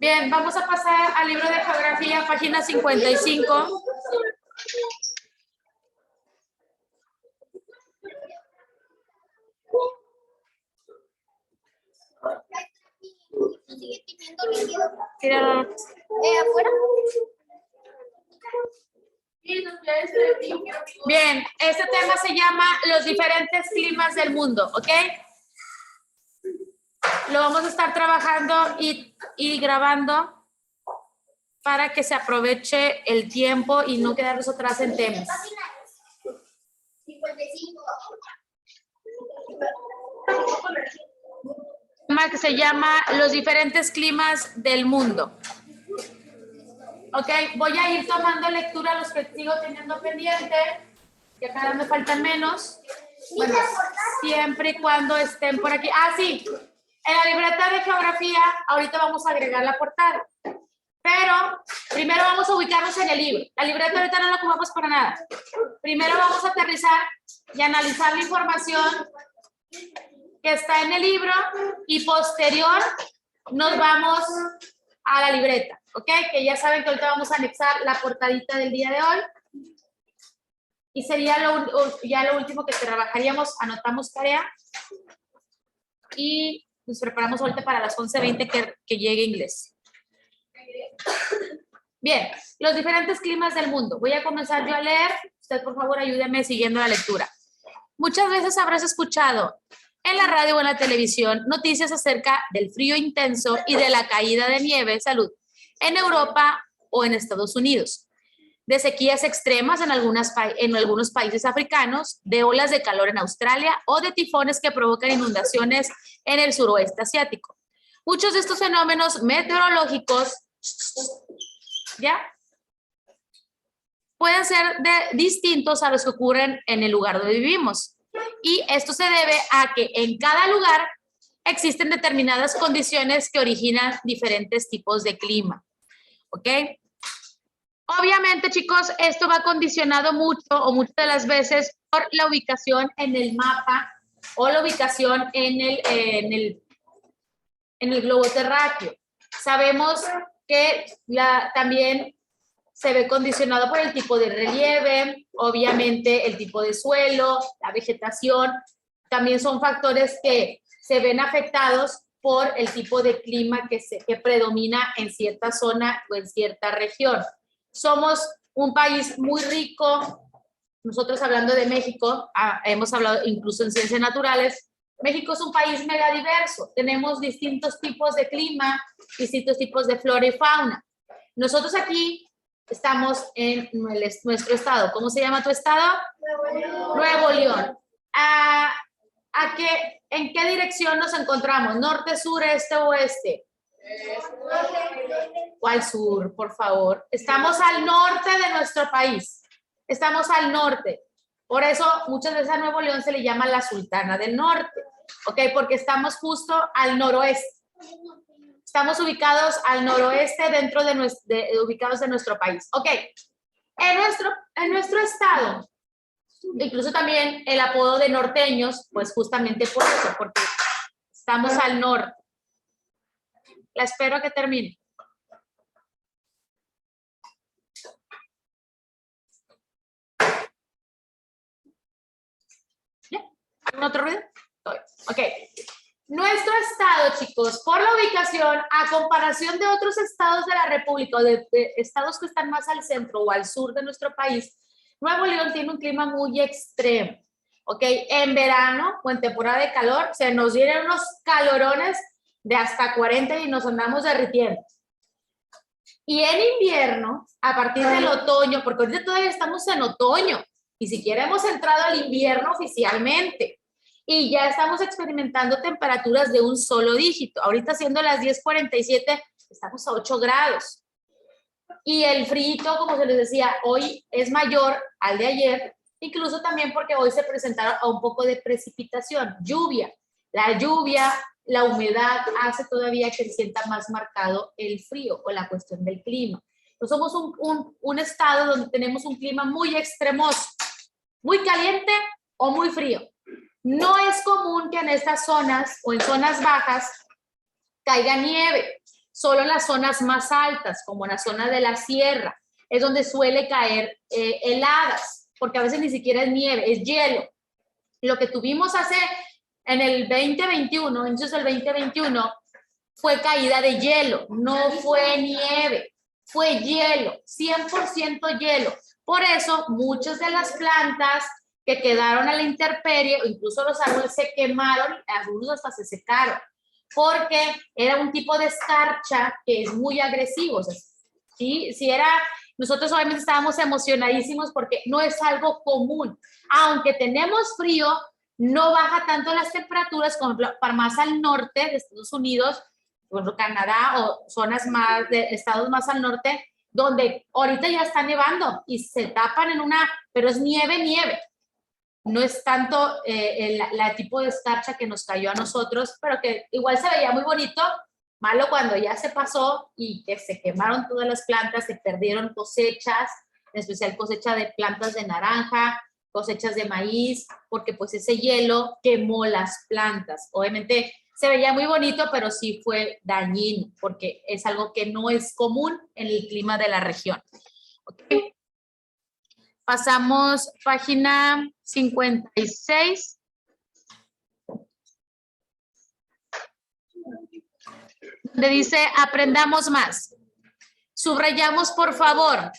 Bien, vamos a pasar al libro de geografía, página 55. Tira. ¿Afuera? Bien, este tema se llama los diferentes climas del mundo, ¿ok? Lo vamos a estar trabajando y grabando para que se aproveche el tiempo y no quedarnos atrás en temas. 55. Tema que se llama los diferentes climas del mundo. Ok, voy a ir tomando lectura a los que sigo teniendo pendiente, que cada vez me faltan menos. Bueno, siempre y cuando estén por aquí. Ah, sí, en la libreta de geografía, ahorita vamos a agregar la portada. Pero primero vamos a ubicarnos en el libro. La libreta ahorita no la ocupamos para nada. Primero vamos a aterrizar y analizar la información que está en el libro y posterior nos vamos a la libreta, ¿ok? Que ya saben que ahorita vamos a anexar la portadita del día de hoy. Y sería ya lo último que trabajaríamos, anotamos tarea y nos preparamos ahorita para las 11:20 que llegue inglés. Bien, los diferentes climas del mundo. Voy a comenzar yo a leer. Usted, por favor, ayúdeme siguiendo la lectura. Muchas veces habrás escuchado en la radio o en la televisión noticias acerca del frío intenso y de la caída de nieve, salud, en Europa o en Estados Unidos, de sequías extremas en algunos países africanos, de olas de calor en Australia o de tifones que provocan inundaciones en el suroeste asiático. Muchos de estos fenómenos meteorológicos, ¿ya?, pueden ser distintos a los que ocurren en el lugar donde vivimos. Y esto se debe a que en cada lugar existen determinadas condiciones que originan diferentes tipos de clima. ¿Ok? Obviamente, chicos, esto va condicionado mucho o muchas de las veces por la ubicación en el mapa o la ubicación en el globo terráqueo. Sabemos que también se ve condicionado por el tipo de relieve, obviamente el tipo de suelo, la vegetación. También son factores que se ven afectados por el tipo de clima que predomina en cierta zona o en cierta región. Somos un país muy rico. Nosotros, hablando de México, hemos hablado incluso en ciencias naturales. México es un país mega diverso. Tenemos distintos tipos de clima, distintos tipos de flora y fauna. Nosotros aquí estamos en nuestro estado. ¿Cómo se llama tu estado? Nuevo León. ¿En qué dirección nos encontramos? ¿Norte, sur, este, oeste? ¿Cuál sur, por favor? Estamos al norte de nuestro país. Estamos al norte. Por eso muchas veces a Nuevo León se le llama la Sultana del Norte. ¿Ok? Porque estamos justo al noroeste. Estamos ubicados al noroeste ubicados en nuestro país. Ok. En nuestro estado, incluso también el apodo de norteños, pues justamente por eso, porque estamos al norte. La espero a que termine. ¿Ya? ¿Algún otro ruido? Ok. Nuestro estado, chicos, por la ubicación, a comparación de otros estados de la República o de estados que están más al centro o al sur de nuestro país, Nuevo León tiene un clima muy extremo. ¿Ok? En verano o en temporada de calor se nos vienen unos calorones de hasta 40 y nos andamos derritiendo. Y en invierno, a partir del otoño, porque ahorita todavía estamos en otoño, ni siquiera hemos entrado al invierno oficialmente. Y ya estamos experimentando temperaturas de un solo dígito. Ahorita siendo las 10:47, estamos a 8 grados. Y el frío, como se les decía, hoy es mayor al de ayer, incluso también porque hoy se presentaron a un poco de precipitación, lluvia. La lluvia, la humedad hace todavía que se sienta más marcado el frío o la cuestión del clima. Entonces somos un estado donde tenemos un clima muy extremoso, muy caliente o muy frío. No es común que en estas zonas o en zonas bajas caiga nieve. solo en las zonas más altas, como en la zona de la sierra, es donde suele caer heladas, porque a veces ni siquiera es nieve, es hielo. Lo que tuvimos en el 2021, entonces el 2021, fue caída de hielo, no fue nieve, fue hielo, 100% hielo. Por eso, muchas de las plantas que quedaron a la intemperie, o incluso los árboles se quemaron, algunos hasta se secaron, porque era un tipo de escarcha que es muy agresivo. O sea, nosotros obviamente estábamos emocionadísimos porque no es algo común. Aunque tenemos frío, no baja tanto las temperaturas como para más al norte de Estados Unidos, por ejemplo, Canadá o zonas más de estados más al norte, donde ahorita ya está nevando y se tapan pero es nieve, nieve. No es tanto la tipo de escarcha que nos cayó a nosotros, pero que igual se veía muy bonito. Malo cuando ya se pasó y que se quemaron todas las plantas, se perdieron cosechas, en especial cosecha de plantas de naranja, cosechas de maíz, porque pues ese hielo quemó las plantas. Obviamente se veía muy bonito, pero sí fue dañino, porque es algo que no es común en el clima de la región. ¿Okay? Pasamos página 56. Donde dice aprendamos más. Subrayamos, por favor.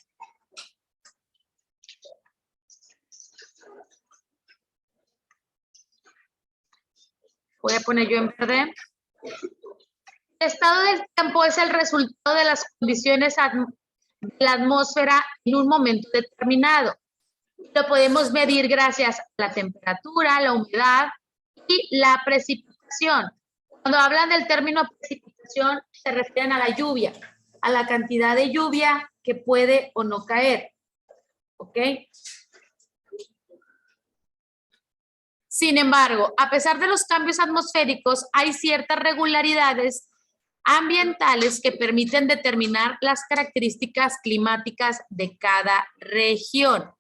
Voy a poner yo en verde. El estado del tiempo es el resultado de las condiciones de la atmósfera en un momento determinado. Lo podemos medir gracias a la temperatura, la humedad y la precipitación. Cuando hablan del término precipitación, se refieren a la lluvia, a la cantidad de lluvia que puede o no caer. ¿Ok? Sin embargo, a pesar de los cambios atmosféricos, hay ciertas regularidades ambientales que permiten determinar las características climáticas de cada región.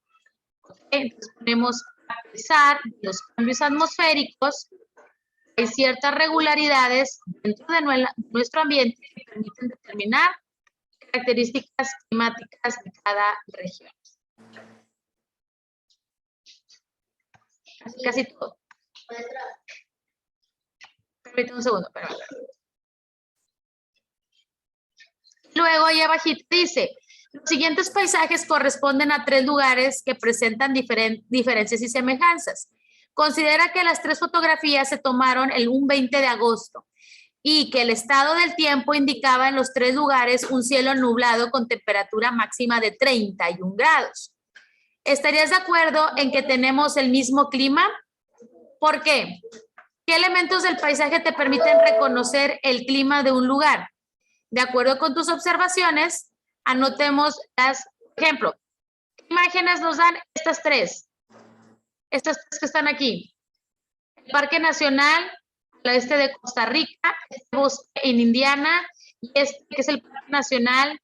Entonces ponemos, a pesar de los cambios atmosféricos, hay ciertas regularidades dentro de nuestro ambiente que permiten determinar características climáticas de cada región. Casi todo. Permítame un segundo, pero... Luego ahí abajito dice, los siguientes paisajes corresponden a 3 lugares que presentan diferencias y semejanzas. Considera que las 3 fotografías se tomaron un 20 de agosto y que el estado del tiempo indicaba en los 3 lugares un cielo nublado con temperatura máxima de 31 grados. ¿Estarías de acuerdo en que tenemos el mismo clima? ¿Por qué? ¿Qué elementos del paisaje te permiten reconocer el clima de un lugar? De acuerdo con tus observaciones, anotemos por ejemplo, ¿qué imágenes nos dan estas 3? Estas 3 que están aquí. El Parque Nacional al oeste de Costa Rica, este bosque en Indiana, y este que es el Parque Nacional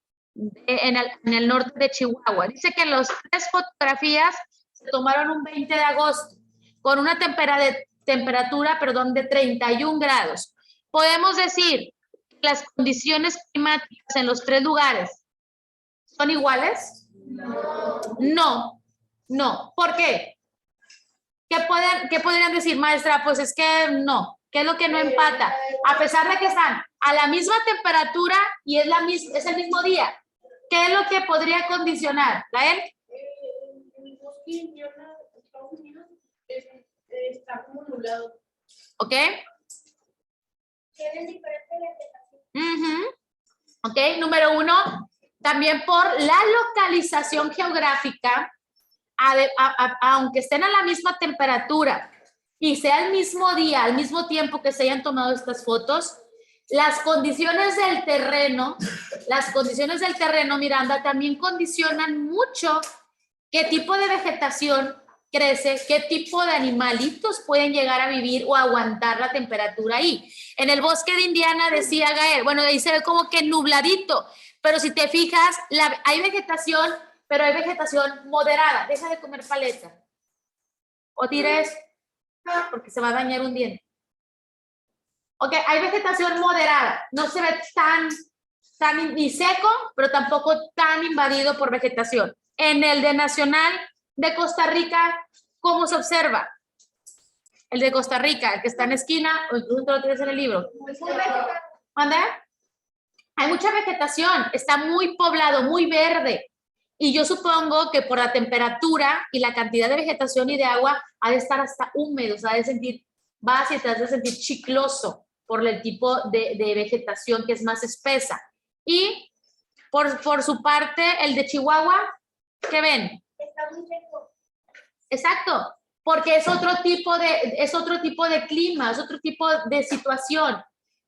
en el norte de Chihuahua. Dice que las 3 fotografías se tomaron un 20 de agosto, con una temperatura de 31 grados. Podemos decir las condiciones climáticas en los 3 lugares son iguales? No. ¿Por qué? ¿Qué podrían decir, maestra? Pues es que no. ¿Qué es lo que no empata? A pesar de que están a la misma temperatura y es el mismo día. ¿Qué es lo que podría condicionar? ¿Gael? El bosque Indiana, Estados Unidos, está como nublado. ¿Ok? Tienen diferente vegetación. Ok, número 1, también por la localización geográfica, aunque estén a la misma temperatura y sea el mismo día, al mismo tiempo que se hayan tomado estas fotos, las condiciones del terreno, Miranda, también condicionan mucho qué tipo de vegetación crece, qué tipo de animalitos pueden llegar a vivir o aguantar la temperatura ahí. En el bosque de Indiana decía Gael, bueno, ahí se ve como que nubladito, pero si te fijas, hay vegetación, pero hay vegetación moderada. Deja de comer paleta. O tires, porque se va a dañar un diente. Ok, hay vegetación moderada, no se ve tan ni seco, pero tampoco tan invadido por vegetación. En el de Nacional de Costa Rica, ¿cómo se observa? El de Costa Rica, el que está en esquina, o incluso tú lo tienes en el libro. ¿Dónde? Hay mucha vegetación, está muy poblado, muy verde. Y yo supongo que por la temperatura y la cantidad de vegetación y de agua, ha de estar hasta húmedo, o sea, ha de sentir, vas y te has de sentir chicloso por el tipo de vegetación que es más espesa. Y por su parte, el de Chihuahua, ¿qué ven? Está muy seco. Exacto, porque es otro tipo de clima, es otro tipo de situación.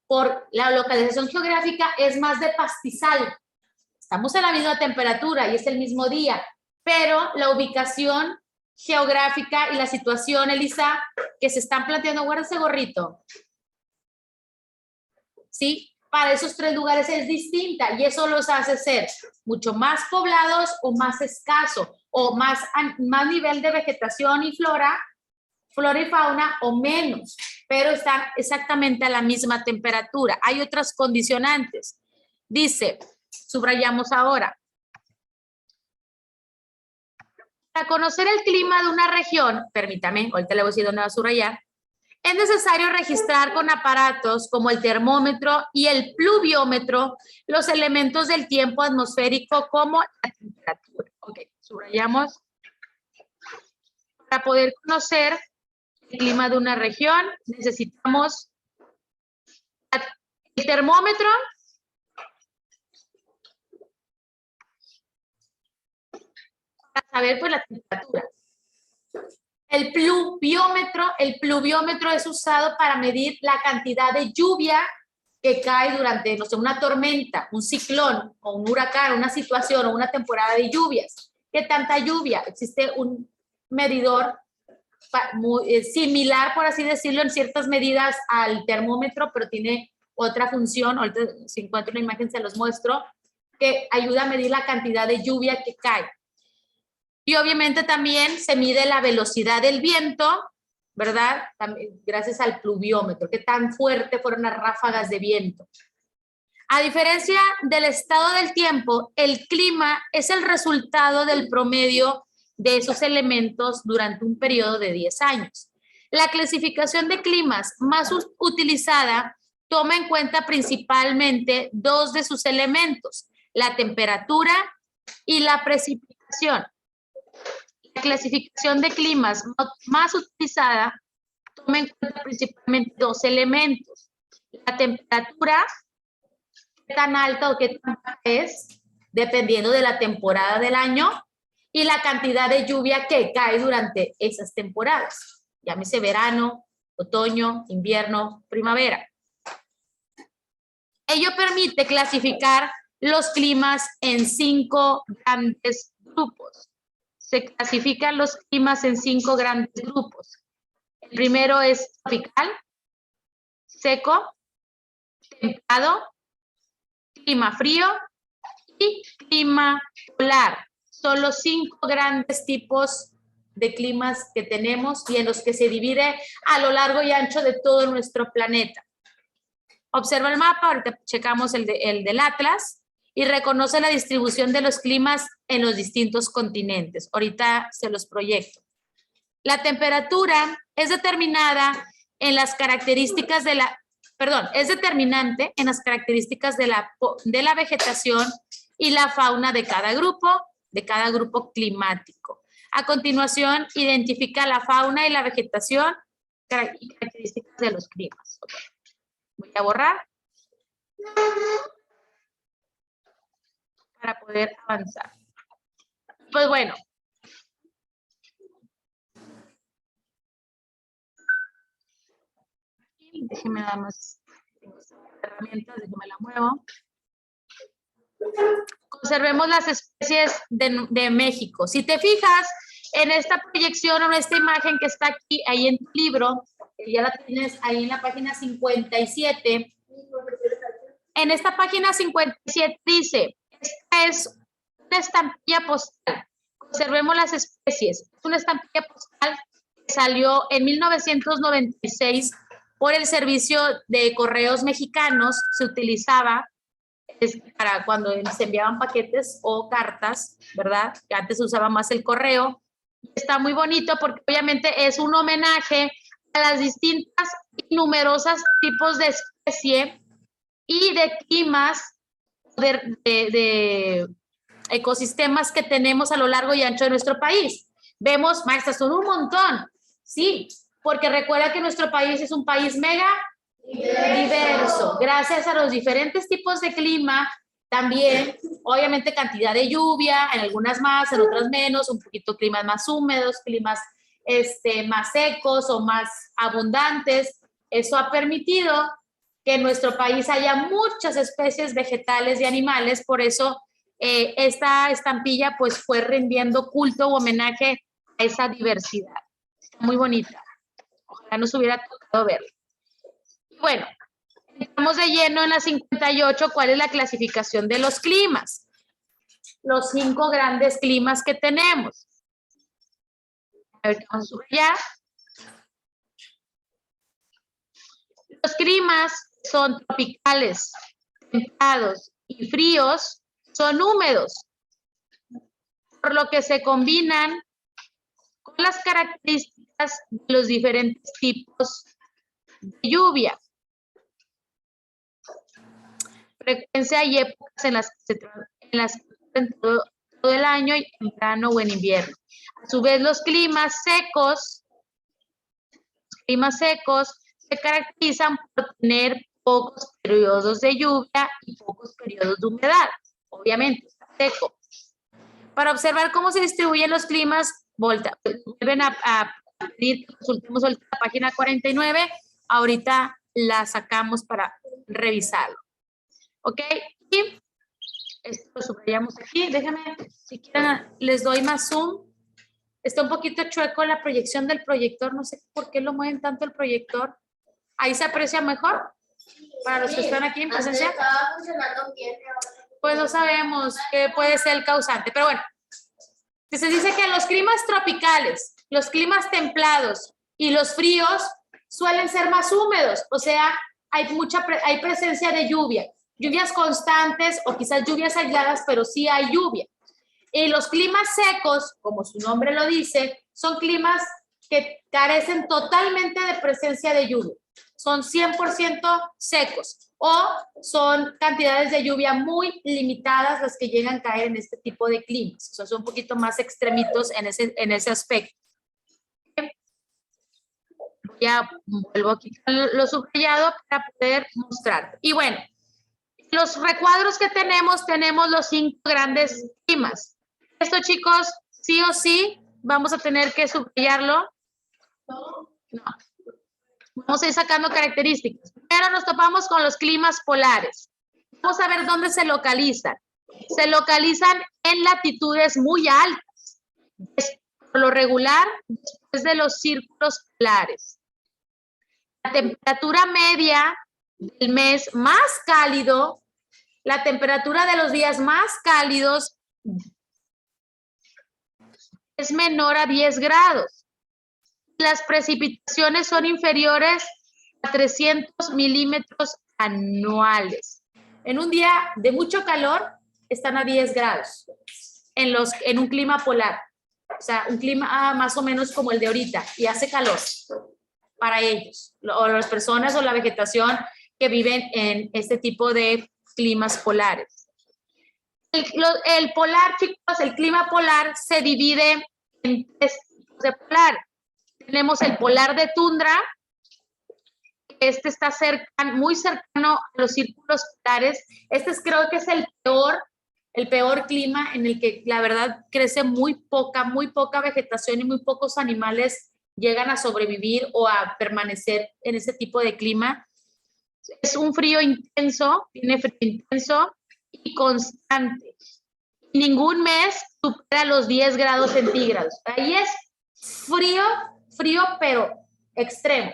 Por la localización geográfica es más de pastizal. Estamos a la misma temperatura y es el mismo día, pero la ubicación geográfica y la situación, Elisa, que se están planteando, guarda ese gorrito, ¿sí? Para esos tres lugares es distinta y eso los hace ser mucho más poblados o más escasos, o más nivel de vegetación y flora y fauna o menos, pero están exactamente a la misma temperatura. Hay otras condicionantes. Dice, subrayamos ahora. Para conocer el clima de una región, permítame, ahorita le voy a decir dónde va a subrayar, es necesario registrar con aparatos como el termómetro y el pluviómetro los elementos del tiempo atmosférico como la temperatura. Ok, subrayamos. Para poder conocer el clima de una región, necesitamos el termómetro, para saber pues la temperatura. El pluviómetro es usado para medir la cantidad de lluvia que cae durante, no sé, una tormenta, un ciclón o un huracán, una situación o una temporada de lluvias. ¿Qué tanta lluvia? Existe un medidor muy, similar, por así decirlo, en ciertas medidas al termómetro, pero tiene otra función. Ahorita, si encuentro una imagen, se los muestro, que ayuda a medir la cantidad de lluvia que cae. Y obviamente también se mide la velocidad del viento, ¿verdad? También, gracias al pluviómetro, qué tan fuerte fueron las ráfagas de viento. A diferencia del estado del tiempo, el clima es el resultado del promedio de esos elementos durante un periodo de 10 años. La clasificación de climas más utilizada toma en cuenta principalmente dos de sus elementos, la temperatura y la precipitación. La clasificación de climas más utilizada toma en cuenta principalmente dos elementos, la temperatura, qué tan alta o qué tan baja es, dependiendo de la temporada del año, y la cantidad de lluvia que cae durante esas temporadas, llámese verano, otoño, invierno, primavera. Ello permite clasificar los climas en 5 grandes grupos. Se clasifican los climas en 5 grandes grupos. El primero es tropical, seco, templado, clima frío y clima polar. Son los 5 grandes tipos de climas que tenemos y en los que se divide a lo largo y ancho de todo nuestro planeta. Observa el mapa, ahorita checamos el del Atlas y reconoce la distribución de los climas en los distintos continentes. Ahorita se los proyecto. La temperatura es determinada en las características de la, es determinante en las características de la vegetación y la fauna de cada grupo climático. A continuación, identifica la fauna y la vegetación y características de los climas. Okay. Voy a borrar para poder avanzar. Pues bueno. Déjeme nada más. Tengo esta herramienta, déjeme la muevo. Conservemos las especies de México. Si te fijas en esta proyección o en esta imagen que está aquí, ahí en tu libro, ya la tienes ahí en la página 57. En esta página 57 dice, esta es una estampilla postal. Conservemos las especies. Es una estampilla postal que salió en 1996 por el Servicio de Correos Mexicanos. Se utilizaba es para cuando se enviaban paquetes o cartas, ¿verdad? Que antes se usaba más el correo. Está muy bonito porque obviamente es un homenaje a las distintas y numerosas tipos de especie y de climas, de ecosistemas que tenemos a lo largo y ancho de nuestro país. Vemos, maestras, son un montón, sí, porque recuerda que nuestro país es un país mega diverso, gracias a los diferentes tipos de clima, también, obviamente, cantidad de lluvia, en algunas más, en otras menos, un poquito climas más húmedos, climas más secos o más abundantes. Eso ha permitido que en nuestro país haya muchas especies vegetales y animales, por eso esta estampilla pues fue rindiendo culto o homenaje a esa diversidad. Está muy bonita. Ojalá nos hubiera tocado verla. Bueno, estamos de lleno en la 58. ¿Cuál es la clasificación de los climas? Los 5 grandes climas que tenemos. A ver, vamos a subrayar. Los climas son tropicales, templados y fríos, son húmedos, por lo que se combinan con las características de los diferentes tipos de lluvia. Frecuencia y épocas en las que todo el año y en verano o en invierno. A su vez, los climas secos se caracterizan por tener pocos periodos de lluvia y pocos periodos de humedad. Obviamente, está seco. Para observar cómo se distribuyen los climas, vuelven a pedir que consultemos la página 49. Ahorita la sacamos para revisarlo. ¿Ok? Y esto lo subrayamos aquí. Déjenme, si quieren, les doy más zoom. Está un poquito chueco la proyección del proyector. No sé por qué lo mueven tanto el proyector. ¿Ahí se aprecia mejor? Para los que están aquí en presencia. Estaba funcionando bien. Pues no sabemos qué puede ser el causante. Pero bueno, se dice que los climas tropicales, los climas templados y los fríos suelen ser más húmedos. O sea, hay presencia de lluvia. Lluvias constantes o quizás lluvias aisladas, pero sí hay lluvia. Y los climas secos, como su nombre lo dice, son climas que carecen totalmente de presencia de lluvia. Son 100% secos o son cantidades de lluvia muy limitadas las que llegan a caer en este tipo de climas. O sea, son un poquito más extremitos en ese aspecto. Ya vuelvo aquí a lo subrayado para poder mostrar. Y bueno, los recuadros que tenemos los 5 grandes climas. Esto, chicos, sí o sí, vamos a tener que subrayarlo. No. Vamos a ir sacando características. Primero nos topamos con los climas polares. Vamos a ver dónde se localizan. Se localizan en latitudes muy altas. Por lo regular, después de los círculos polares. La temperatura media del mes más cálido, la temperatura de los días más cálidos es menor a 10 grados. Las precipitaciones son inferiores a 300 milímetros anuales. En un día de mucho calor están a 10 grados en un clima polar. O sea, un clima más o menos como el de ahorita y hace calor para ellos, o las personas o la vegetación que viven en este tipo de climas polares. El polar, chicos, el clima polar se divide en 3 tipos de polar. Tenemos el polar de tundra. Este está muy cercano a los círculos polares. Creo que es el peor clima en el que la verdad crece muy poca vegetación y muy pocos animales llegan a sobrevivir o a permanecer en ese tipo de clima. Es un frío intenso, tiene frío intenso y constante. Ningún mes supera los 10 grados centígrados. Ahí es frío, pero extremo.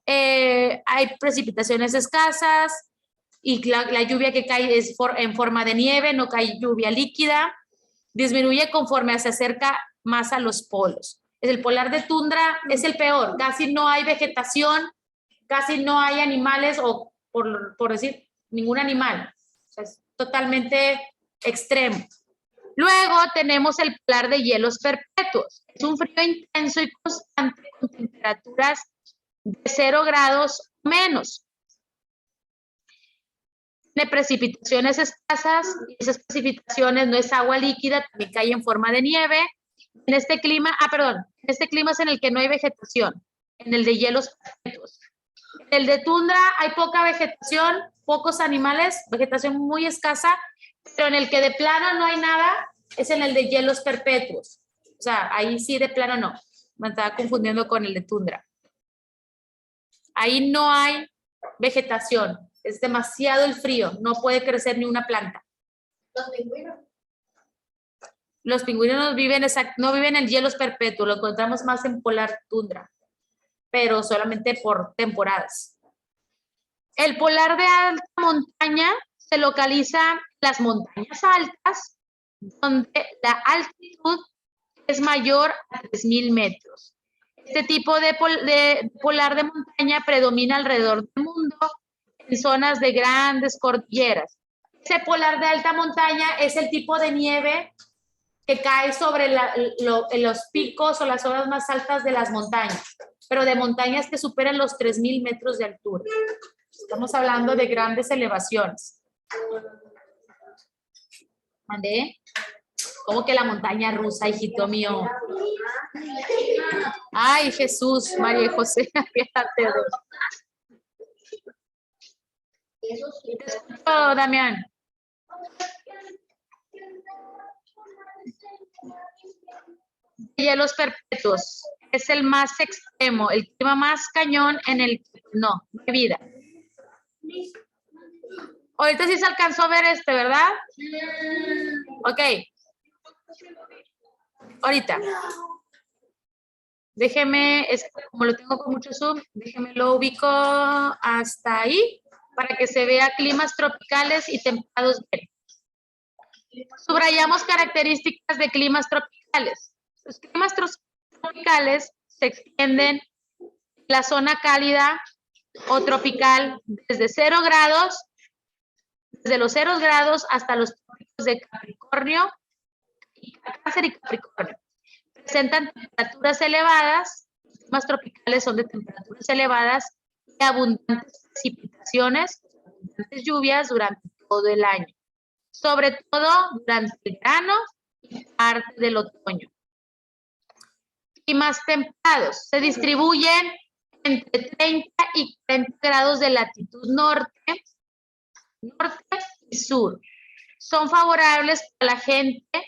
Hay precipitaciones escasas y la lluvia que cae es en forma de nieve, no cae lluvia líquida. Disminuye conforme se acerca más a los polos. El polar de tundra es el peor. Casi no hay vegetación, casi no hay animales, o por decir, ningún animal. O sea, es totalmente extremo. Luego tenemos el polar de hielos perpetuos. Es un frío intenso y constante con temperaturas de 0 grados o menos. Tiene precipitaciones escasas y esas precipitaciones no es agua líquida, también cae en forma de nieve. En este clima, en este clima es en el que no hay vegetación, en el de hielos perpetuos. En el de tundra hay poca vegetación, pocos animales, vegetación muy escasa, pero en el que de plano no hay nada, es en el de hielos perpetuos. O sea, ahí sí de plano no. Me estaba confundiendo con el de tundra. Ahí no hay vegetación. Es demasiado el frío. No puede crecer ni una planta. Los pingüinos. Los pingüinos no viven en hielos perpetuos. Lo encontramos más en polar tundra, pero solamente por temporadas. El polar de alta montaña se localiza en las montañas altas, donde la altitud es mayor a 3.000 metros. Este tipo de polar de montaña predomina alrededor del mundo en zonas de grandes cordilleras. Ese polar de alta montaña es el tipo de nieve que cae sobre los picos o las zonas más altas de las montañas, pero de montañas que superan los 3.000 metros de altura. Estamos hablando de grandes elevaciones. ¿Mandé? ¿Cómo que la montaña rusa, hijito mío? Ay, Jesús, María y José, fíjate. Te escucho, Damián. Hielos perpetuos. Es el más extremo, el clima más cañón en el que no hay vida. Ahorita sí se alcanzó a ver ¿verdad? Ok. Ahorita. Déjeme, como lo tengo con mucho zoom, déjeme lo ubico hasta ahí para que se vea climas tropicales y templados. Subrayamos características de climas tropicales. Los climas tropicales se extienden en la zona cálida o tropical desde 0 grados, desde los 0 grados hasta los trópicos de Capricornio, Cáncer y Capricornio. Presentan temperaturas elevadas, los climas tropicales son de temperaturas elevadas y abundantes precipitaciones, abundantes lluvias durante todo el año, sobre todo durante el verano y parte del otoño. Climas templados se distribuyen entre 30 y 40 grados de latitud norte y sur. Son favorables para la gente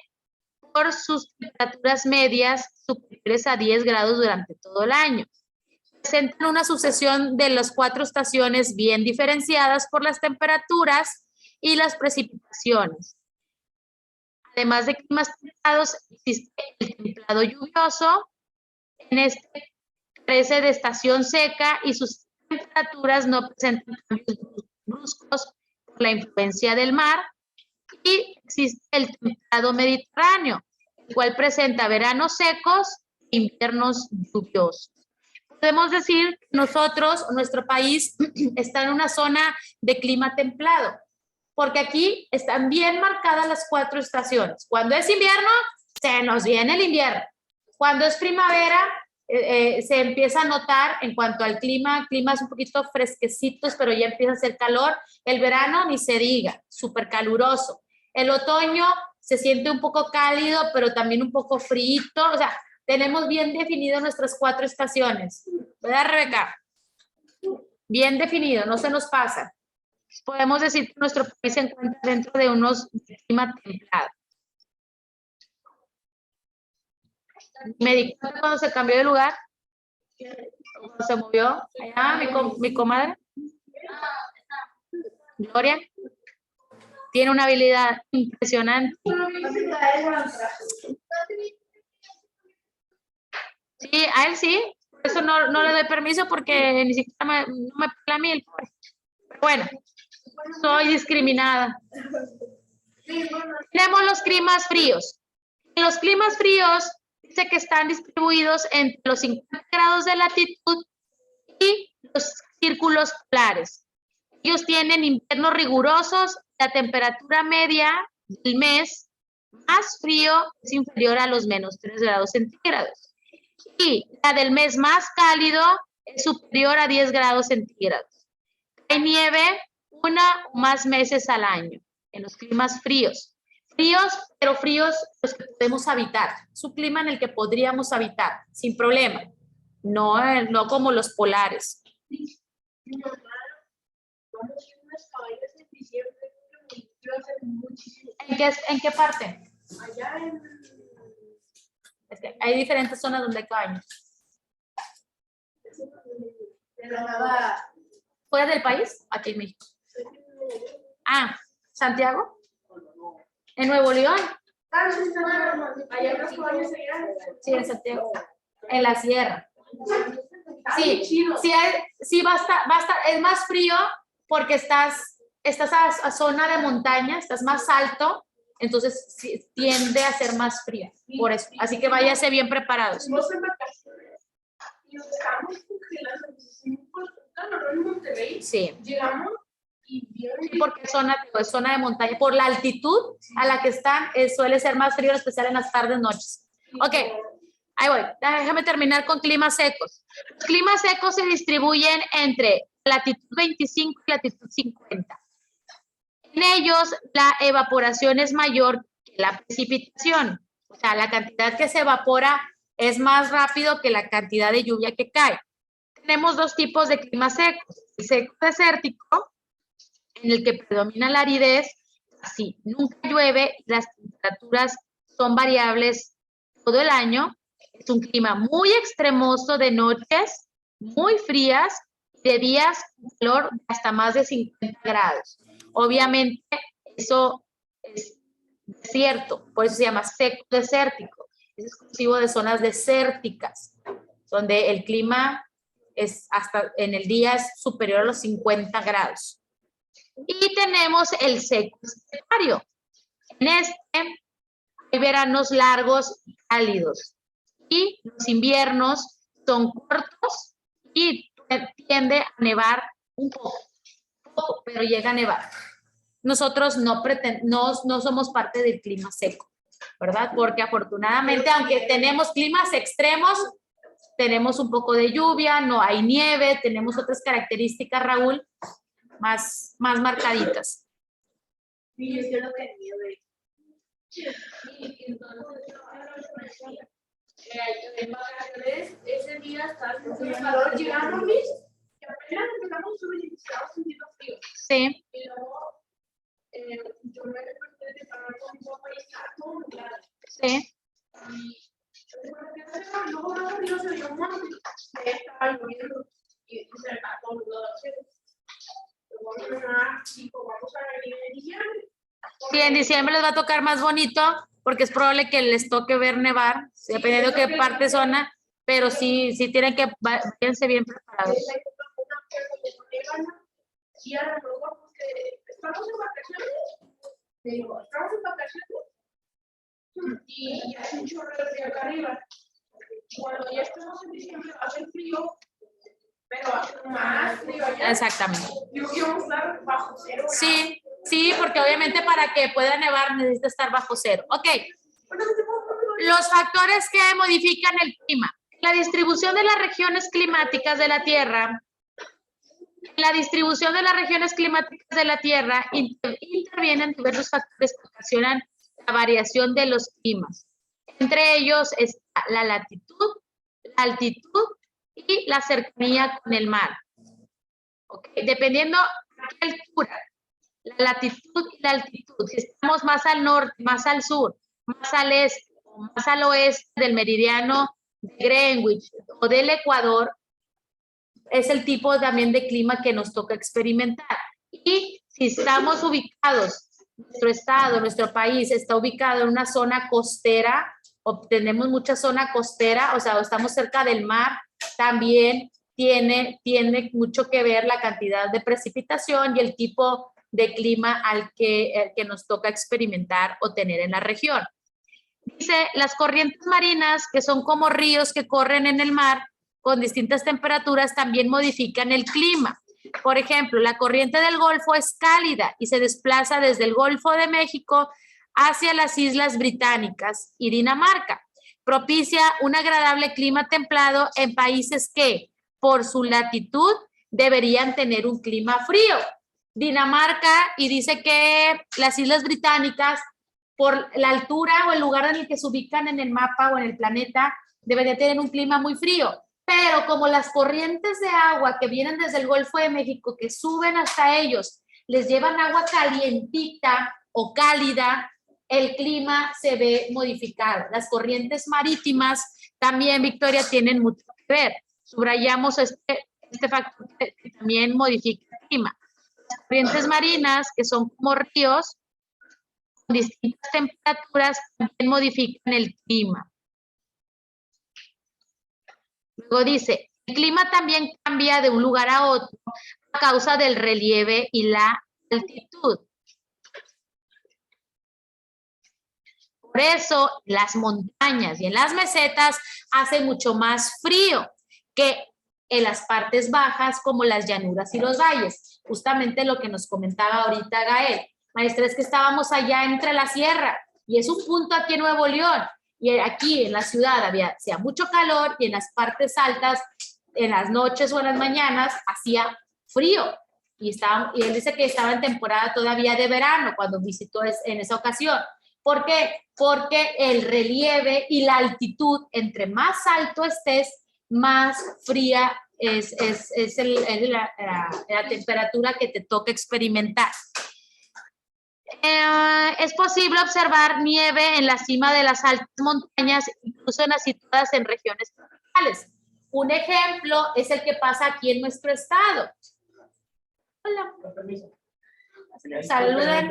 por sus temperaturas medias superiores a 10 grados durante todo el año. Presentan una sucesión de las 4 estaciones bien diferenciadas por las temperaturas y las precipitaciones. Además de climas templados, existe el templado lluvioso. En este carece de estación seca y sus temperaturas no presentan cambios bruscos por la influencia del mar. Y existe el templado mediterráneo, el cual presenta veranos secos e inviernos lluviosos. Podemos decir que nuestro país, está en una zona de clima templado, porque aquí están bien marcadas las 4 estaciones. Cuando es invierno, se nos viene el invierno. Cuando es primavera, se empieza a notar en cuanto al clima, climas un poquito fresquecitos, pero ya empieza a hacer calor. El verano ni se diga, súper caluroso. El otoño se siente un poco cálido, pero también un poco frío. O sea, tenemos bien definido nuestras 4 estaciones. ¿Verdad, Rebeca? Bien definido, no se nos pasa. Podemos decir que nuestro país se encuentra dentro de unos clima templado. Me di cuenta cuando se cambió de lugar, cuando se movió allá mi comadre Gloria. Tiene una habilidad impresionante. Sí, a él sí. Por eso no le doy permiso porque ni siquiera no me pela a mí el pobre. Pero bueno, soy discriminada. Tenemos los climas fríos. En los climas fríos dice que están distribuidos entre los 50 grados de latitud y los círculos polares. Ellos tienen inviernos rigurosos, la temperatura media del mes más frío es inferior a los menos 3 grados centígrados. Y la del mes más cálido es superior a 10 grados centígrados. Hay nieve 1 o más meses al año en los climas fríos. Fríos, pero fríos los que podemos habitar. Es un clima en el que podríamos habitar sin problema. No como los polares. Mi mamá, vamos a ir a unas cabañas en diciembre, porque iba a hacer muchísimo. ¿En qué parte? Allá en... Es que hay diferentes zonas donde hay cabañas. De Granada. ¿Fuera del país? Aquí en México. Ah, ¿Santiago? ¿En Nuevo León? Ah, sí, allá en las cabañas allá. Sí, en Santiago. En la sierra. Sí, chido. sí va a estar, es más frío porque estás a zona de montaña, estás más alto, entonces sí, tiende a ser más frío, por eso. Así que váyase bien preparados. Fuimos en vacaciones y nos estábamos congelando. En Monterrey. Sí. Llegamos y vieron. Sí, porque es zona de montaña. Por la altitud a la que están, suele ser más frío, en especial en las tardes, noches. Ok. Ahí voy, déjame terminar con climas secos. Los climas secos se distribuyen entre latitud 25 y latitud 50. En ellos, la evaporación es mayor que la precipitación. O sea, la cantidad que se evapora es más rápido que la cantidad de lluvia que cae. Tenemos dos tipos de climas secos. El seco desértico, en el que predomina la aridez, así, nunca llueve, las temperaturas son variables todo el año. Es un clima muy extremoso de noches, muy frías, de días con calor de hasta más de 50 grados. Obviamente, eso es desierto, por eso se llama seco desértico. Es exclusivo de zonas desérticas, donde el clima es hasta en el día es superior a los 50 grados. Y tenemos el seco estepario. En este hay veranos largos y cálidos. Y los inviernos son cortos y tiende a nevar un poco, pero llega a nevar. Nosotros no somos parte del clima seco, ¿verdad? Porque afortunadamente, aunque tenemos climas extremos, tenemos un poco de lluvia, no hay nieve, tenemos otras características, Raúl, más marcaditas. Sí, es que no tenía nieve. En vacaciones, ese día estaba haciendo calor, llegamos y apenas empezamos a subir y estaba sintiendo frío. Sí. Y luego yo me desperté de parar con mi papá y estaba todo nublado. Sí. Y luego no frío se dio un monte, estaba lloviendo y se estaba todo nublado. Luego mi mamá dijo, vamos a venir en diciembre. Sí, en diciembre les va a tocar más bonito porque es probable que les toque ver nevar, dependiendo de qué parte zona, pero sí tienen que váyanse bien preparados. Y a lo mejor porque estamos en vacaciones, y hace un chorro de frío acá arriba. Cuando ya estamos en diciembre va a hacer frío, pero va a ser más frío allá. Exactamente. Y vamos a estar bajo cero. Sí, porque obviamente para que pueda nevar necesita estar bajo cero. Ok. Los factores que modifican el clima. La distribución de las regiones climáticas de la Tierra. La distribución de las regiones climáticas de la Tierra intervienen diversos factores que ocasionan la variación de los climas. Entre ellos está la latitud, la altitud y la cercanía con el mar. Okay. Dependiendo de qué altura, la latitud y la altitud, si estamos más al norte, más al sur, más al este o más al oeste del meridiano de Greenwich o del Ecuador, es el tipo también de clima que nos toca experimentar. Y si estamos ubicados, nuestro estado, nuestro país está ubicado en una zona costera, o tenemos mucha zona costera, o sea, estamos cerca del mar, también tiene mucho que ver la cantidad de precipitación y el tipo de clima al que nos toca experimentar o tener en la región. Dice, las corrientes marinas, que son como ríos que corren en el mar con distintas temperaturas, también modifican el clima. Por ejemplo, la corriente del Golfo es cálida y se desplaza desde el Golfo de México hacia las Islas Británicas y Dinamarca. Propicia un agradable clima templado en países que, por su latitud, deberían tener un clima frío. Dinamarca, y dice que las Islas Británicas, por la altura o el lugar en el que se ubican en el mapa o en el planeta, deberían tener un clima muy frío. Pero como las corrientes de agua que vienen desde el Golfo de México, que suben hasta ellos, les llevan agua calientita o cálida, el clima se ve modificado. Las corrientes marítimas también, Victoria, tienen mucho que ver. Subrayamos este factor que también modifica el clima. Las corrientes marinas, que son como ríos, con distintas temperaturas, también modifican el clima. Luego dice, el clima también cambia de un lugar a otro a causa del relieve y la altitud. Por eso, las montañas y en las mesetas hace mucho más frío que en las partes bajas como las llanuras y los valles. Justamente lo que nos comentaba ahorita Gael. Maestra, es que estábamos allá entre la sierra y es un punto aquí en Nuevo León. Y aquí en la ciudad hacía mucho calor y en las partes altas, en las noches o en las mañanas, hacía frío. Y él dice que estaba en temporada todavía de verano cuando visitó en esa ocasión. ¿Por qué? Porque el relieve y la altitud, entre más alto estés, más fría es la temperatura que te toca experimentar. Es posible observar nieve en la cima de las altas montañas, incluso en las situadas en regiones tropicales. Un ejemplo es el que pasa aquí en nuestro estado. Hola. Saluden.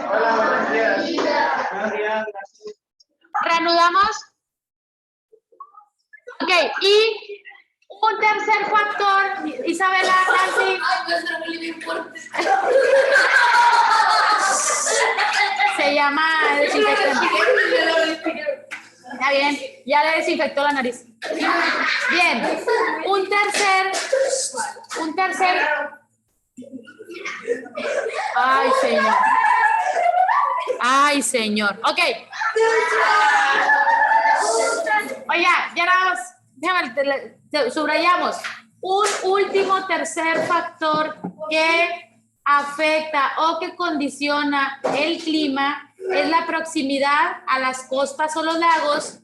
Hola, buenos días. Buenos días. Reanudamos. Ok, y un tercer factor, Isabela, Nancy. Se llama desinfectante. Está bien, ya le desinfectó la nariz. Bien, un tercer. Ay, señor. Ay, señor. Ok. Oye, ya nada más. Déjame, subrayamos. Un último tercer factor que afecta o que condiciona el clima es la proximidad a las costas o los lagos,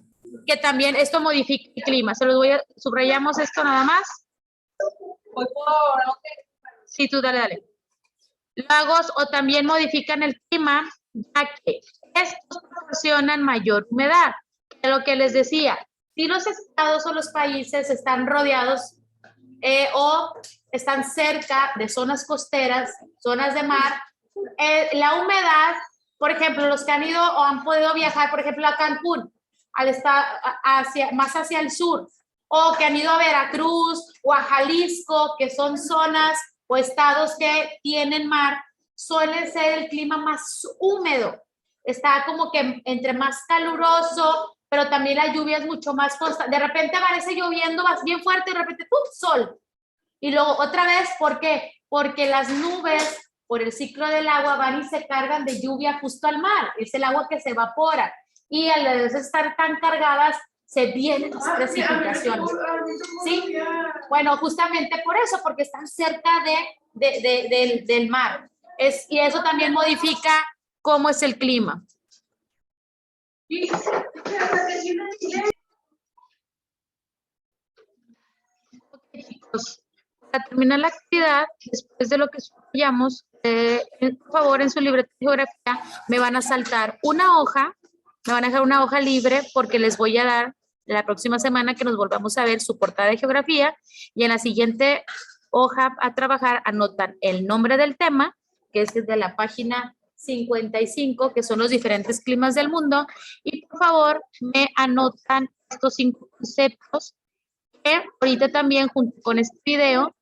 que también esto modifica el clima. Subrayamos esto nada más. Sí, tú dale. Lagos o también modifican el clima, ya que estos proporcionan mayor humedad. Lo que les decía, si los estados o los países están rodeados o están cerca de zonas costeras, zonas de mar, la humedad, por ejemplo, los que han ido o han podido viajar, por ejemplo, a Cancún, más hacia el sur, o que han ido a Veracruz o a Jalisco, que son zonas o estados que tienen mar, suele ser el clima más húmedo. Está como que entre más caluroso, pero también la lluvia es mucho más constante. De repente aparece lloviendo bien fuerte y de repente ¡pum! Sol. Y luego otra vez, ¿por qué? Porque las nubes, por el ciclo del agua, van y se cargan de lluvia justo al mar. Es el agua que se evapora. Y al estar tan cargadas, se vienen las precipitaciones. ¿Sí? Bueno, justamente por eso, porque están cerca del mar. Y eso también modifica cómo es el clima. Chicos, para terminar la actividad, después de lo que subrayamos, por favor, en su libreta de geografía me van a saltar una hoja, me van a dejar una hoja libre porque les voy a dar la próxima semana que nos volvamos a ver su portada de geografía y en la siguiente hoja a trabajar anotan el nombre del tema, que es de la página 55, que son los diferentes climas del mundo, y por favor me anotan estos 5 conceptos que ahorita también junto con este video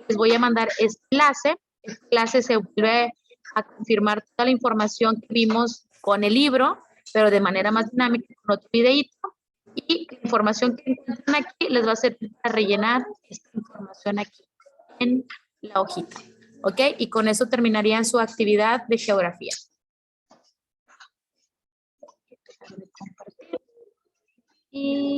les voy a mandar este enlace. Este enlace se vuelve a confirmar toda la información que vimos con el libro, pero de manera más dinámica con otro videito, y la información que encuentran aquí les va a servir para rellenar esta información aquí. en la hojita. ¿Ok? Y con eso terminarían su actividad de geografía. Y